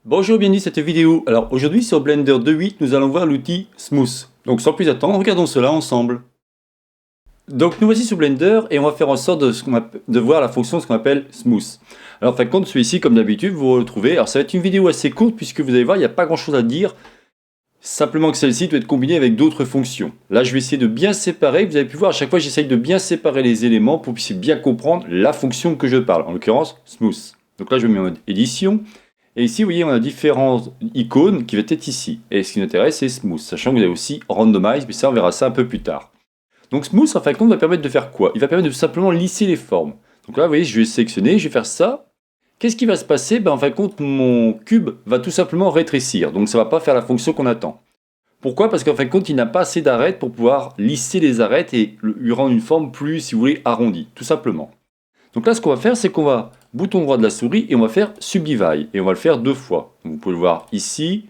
Bonjour, bienvenue dans cette vidéo. Alors aujourd'hui sur Blender 2.8 nous allons voir l'outil Smooth. Donc sans plus attendre, regardons cela ensemble. Donc nous voici sur Blender et on va faire en sorte de voir la fonction ce qu'on appelle Smooth. Alors en fin de compte celui-ci comme d'habitude vous le retrouvez. Alors ça va être une vidéo assez courte puisque vous allez voir il n'y a pas grand chose à dire. Simplement que celle-ci doit être combinée avec d'autres fonctions. Là je vais essayer de bien séparer. Vous avez pu voir à chaque fois j'essaye de bien séparer les éléments pour que vous puissiez bien comprendre la fonction que je parle. En l'occurrence Smooth. Donc là je mets en mode édition. Et ici, vous voyez, on a différentes icônes qui vont être ici. Et ce qui nous intéresse, c'est Smooth, sachant que vous avez aussi Randomize, mais ça, on verra ça un peu plus tard. Donc Smooth, en fin de compte, va permettre de faire quoi? Il va permettre de simplement lisser les formes. Donc là, vous voyez, je vais sélectionner, je vais faire ça. Qu'est-ce qui va se passer? En fin de compte, mon cube va tout simplement rétrécir. Donc ça ne va pas faire la fonction qu'on attend. Pourquoi? Parce qu'en fin de compte, il n'a pas assez d'arêtes pour pouvoir lisser les arêtes et lui rendre une forme plus, si vous voulez, arrondie, tout simplement. Donc là, ce qu'on va faire, c'est qu'on va bouton droit de la souris et on va faire Subdivide. Et on va le faire deux fois. Donc vous pouvez le voir ici.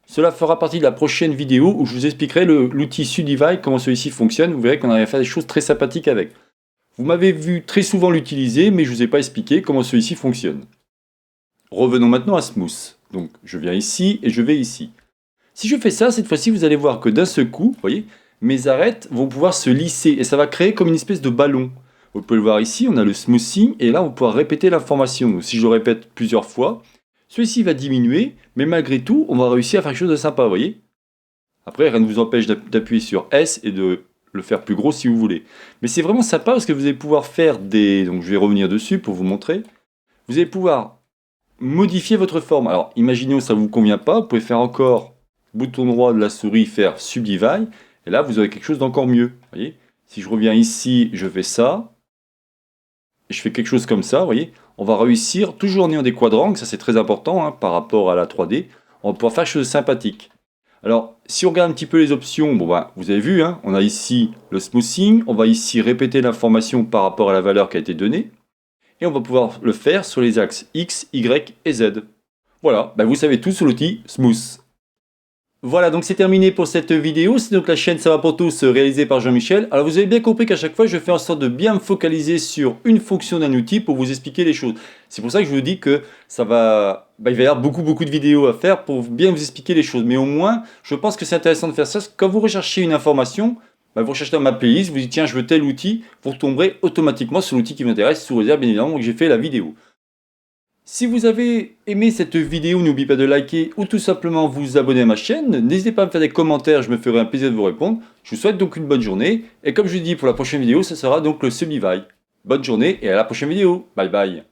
Cela fera partie de la prochaine vidéo où je vous expliquerai l'outil Subdivide, comment celui-ci fonctionne. Vous verrez qu'on arrive à faire des choses très sympathiques avec. Vous m'avez vu très souvent l'utiliser, mais je ne vous ai pas expliqué comment celui-ci fonctionne. Revenons maintenant à Smooth. Donc je viens ici et je vais ici. Si je fais ça, cette fois-ci, vous allez voir que d'un seul coup, vous voyez, mes arêtes vont pouvoir se lisser et ça va créer comme une espèce de ballon. Vous pouvez le voir ici, on a le smoothing et là on va pouvoir répéter l'information. Donc si je le répète plusieurs fois, celui-ci va diminuer, mais malgré tout, on va réussir à faire quelque chose de sympa, vous voyez. Après, rien ne vous empêche d'appuyer sur S et de le faire plus gros si vous voulez. Mais c'est vraiment sympa parce que vous allez pouvoir faire des... Donc je vais revenir dessus pour vous montrer. Vous allez pouvoir modifier votre forme. Alors imaginez que ça ne vous convient pas, vous pouvez faire encore bouton droit de la souris, faire Subdivide. Et là, vous aurez quelque chose d'encore mieux. Vous voyez, si je reviens ici, je fais ça. Et je fais quelque chose comme ça, vous voyez, on va réussir, toujours en ayant des quadrangles, ça c'est très important par rapport à la 3D, on va pouvoir faire quelque chose de sympathique. Alors, si on regarde un petit peu les options, vous avez vu, on a ici le smoothing, on va ici répéter l'information par rapport à la valeur qui a été donnée, et on va pouvoir le faire sur les axes X, Y et Z. Voilà, vous savez tout sur l'outil Smooth. Voilà, donc c'est terminé pour cette vidéo. C'est donc la chaîne Ça va pour tous réalisée par Jean-Michel. Alors vous avez bien compris qu'à chaque fois je fais en sorte de bien me focaliser sur une fonction d'un outil pour vous expliquer les choses. C'est pour ça que je vous dis que il va y avoir beaucoup de vidéos à faire pour bien vous expliquer les choses. Mais au moins, je pense que c'est intéressant de faire ça. Quand vous recherchez une information, vous recherchez dans ma playlist, vous dites tiens je veux tel outil, vous retomberez automatiquement sur l'outil qui m'intéresse, sous réserve bien évidemment que j'ai fait la vidéo. Si vous avez aimé cette vidéo, n'oubliez pas de liker ou tout simplement vous abonner à ma chaîne. N'hésitez pas à me faire des commentaires, je me ferai un plaisir de vous répondre. Je vous souhaite donc une bonne journée. Et comme je vous dis pour la prochaine vidéo, ce sera donc le Subdivide. Bonne journée et à la prochaine vidéo. Bye bye.